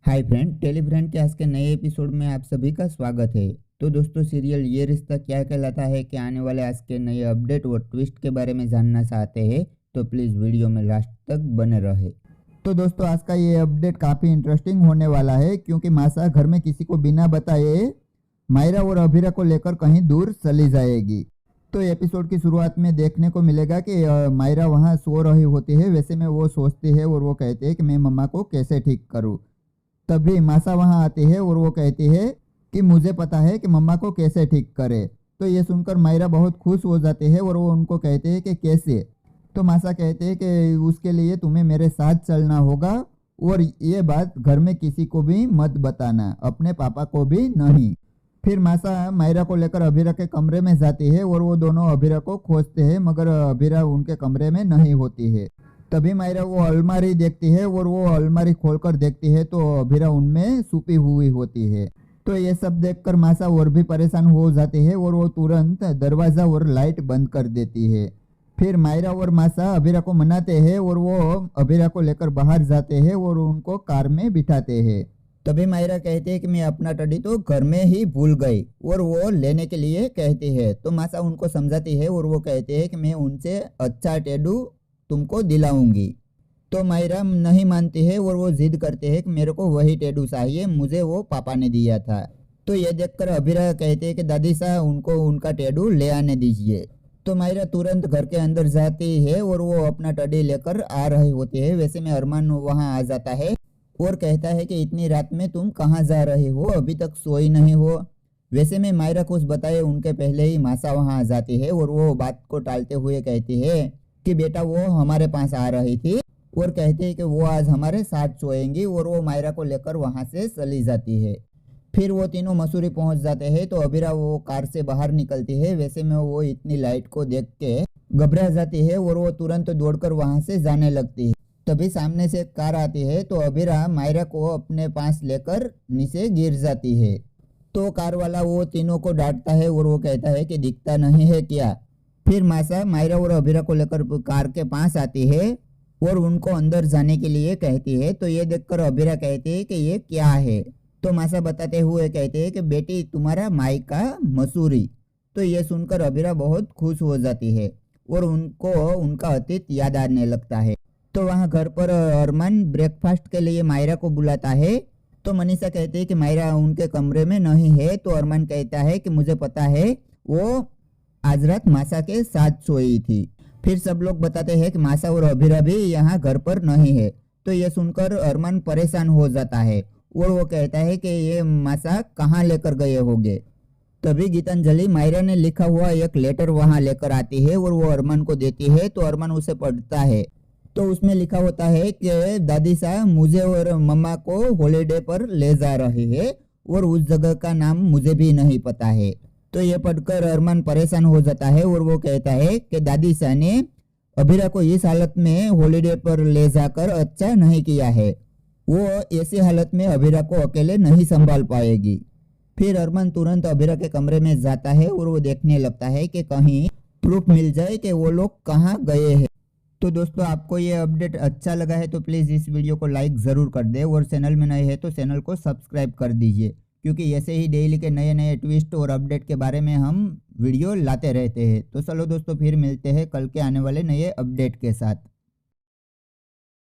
Hi friend, टेलीफ्रेंड के आज के नए एपिसोड में आप सभी का स्वागत है। तो दोस्तों, सीरियल ये रिश्ता क्या कहलाता है कि आने वाले आज के नए अपडेट और ट्विस्ट के बारे में जानना चाहते हैं तो प्लीज़ वीडियो में लास्ट तक बने रहे। तो दोस्तों, आज का ये अपडेट काफ़ी इंटरेस्टिंग होने वाला है क्योंकि मासा घर में किसी को बिना बताए मायरा और अभीरा को लेकर कहीं दूर चली जाएगी। तो एपिसोड की शुरुआत में देखने को मिलेगा कि मायरा वहाँ सो रही होती है। वैसे में वो सोचती है और वो कहते हैं कि मैं मम्मा को कैसे ठीक करूँ। तभी मासा वहाँ आती है और वो कहती है कि मुझे पता है कि मम्मा को कैसे ठीक करे। तो ये सुनकर मायरा बहुत खुश हो जाती है और वो उनको कहते हैं कि कैसे। तो मासा कहते हैं कि उसके लिए तुम्हें मेरे साथ चलना होगा और ये बात घर में किसी को भी मत बताना, अपने पापा को भी नहीं। फिर मासा मायरा को लेकर अभीरा के कमरे में जाती है और वो दोनों अभीरा को खोजते हैं, मगर अभीरा उनके कमरे में नहीं होती है। तभी मायरा वो अलमारी देखती है और वो अलमारी खोलकर देखती है तो अभीरा उनमें छुपी हुई होती है। तो ये सब देखकर मासा और भी परेशान हो जाती है और वो तुरंत दरवाज़ा और लाइट बंद कर देती है। फिर मायरा और मासा अभीरा को मनाते हैं और वो अभीरा को लेकर बाहर जाते हैं और उनको कार में बिठाते हैं। तभी मायरा कहती है कि मैं अपना टडी तो घर में ही भूल गई और वो लेने के लिए कहती है। तो मासा उनको समझाती है और वो कहते हैं कि मैं उनसे अच्छा टेडू तुमको दिलाऊंगी। तो मायरा नहीं मानती है और वो जिद करते हैं कि मेरे को वही टेडू चाहिए, मुझे वो पापा ने दिया था। तो ये देखकर अभीरा कहते हैं कि दादी साहब उनको उनका टेडू ले आने दीजिए। तो मायरा तुरंत घर के अंदर जाती है और वो अपना टडी लेकर आ रही होती है। वैसे में अरमान वहाँ आ जाता है और कहता है कि इतनी रात में तुम कहाँ जा रहे हो, अभी तक सोई नहीं हो। वैसे में मायरा कुछ बताए उनके पहले ही मासा वहाँ आ जाती है और वो बात को टालते हुए कहती है कि बेटा वो हमारे पास आ रही थी और कहते हैं कि वो आज हमारे साथ सोएंगी और वो मायरा को लेकर वहाँ से चली जाती है। फिर वो तीनों मसूरी पहुँच जाते हैं तो अभीरा वो कार से बाहर निकलती है। वैसे में वो इतनी लाइट को देख के घबरा जाती है और वो तुरंत दौड़कर वहाँ से जाने लगती है। तभी सामने से कार आती है तो अभीरा मायरा को अपने पास लेकर नीचे गिर जाती है। तो कार वाला वो तीनों को डांटता है और वो कहता है कि दिखता नहीं है क्या। फिर मासा मायरा और अभीरा को लेकर कार के पास आती है और उनको अंदर जाने के लिए कहती है। तो ये देखकर अभीरा कहती है कि ये क्या है। तो मासा बताते हुए कहते हैं कि बेटी तुम्हारा मायका मसूरी। तो ये सुनकर अभीरा बहुत खुश हो जाती है और उनको उनका अतीत याद आने लगता है। तो वहाँ घर पर अरमान ब्रेकफास्ट के लिए मायरा को बुलाता है। तो मनीषा कहती है कि मायरा उनके कमरे में नहीं है। तो अरमान कहता है कि मुझे पता है, वो आज रात मासा के साथ सोई थी। फिर सब लोग बताते हैं कि मासा और अभीरा भी यहाँ घर पर नहीं है। तो ये सुनकर अरमान परेशान हो जाता है और वो कहता है कि ये मासा कहाँ लेकर गए होंगे। तभी गीतांजलि मायरा ने लिखा हुआ एक लेटर वहाँ लेकर आती है और वो अरमान को देती है। तो अरमान उसे पढ़ता है। तो उसमें लिखा होता है कि दादी साहब मुझे और मम्मा को हॉलीडे पर ले जा रही है और उस जगह का नाम मुझे भी नहीं पता है। तो ये पढ़कर अरमान परेशान हो जाता है और वो कहता है कि दादी साहब ने अभीरा को इस हालत में हॉलीडे पर ले जाकर अच्छा नहीं किया है, वो ऐसी हालत में अभीरा को अकेले नहीं संभाल पाएगी। फिर अरमान तुरंत अभीरा के कमरे में जाता है और वो देखने लगता है कि कहीं प्रूफ मिल जाए कि वो लोग कहाँ गए हैं। तो दोस्तों, आपको ये अपडेट अच्छा लगा है तो प्लीज़ इस वीडियो को लाइक ज़रूर कर दे और चैनल में नए हैं तो चैनल को सब्सक्राइब कर दीजिए, क्योंकि ऐसे ही डेली के नए नए ट्विस्ट और अपडेट के बारे में हम वीडियो लाते रहते हैं। तो चलो दोस्तों, फिर मिलते हैं कल के आने वाले नए अपडेट के साथ।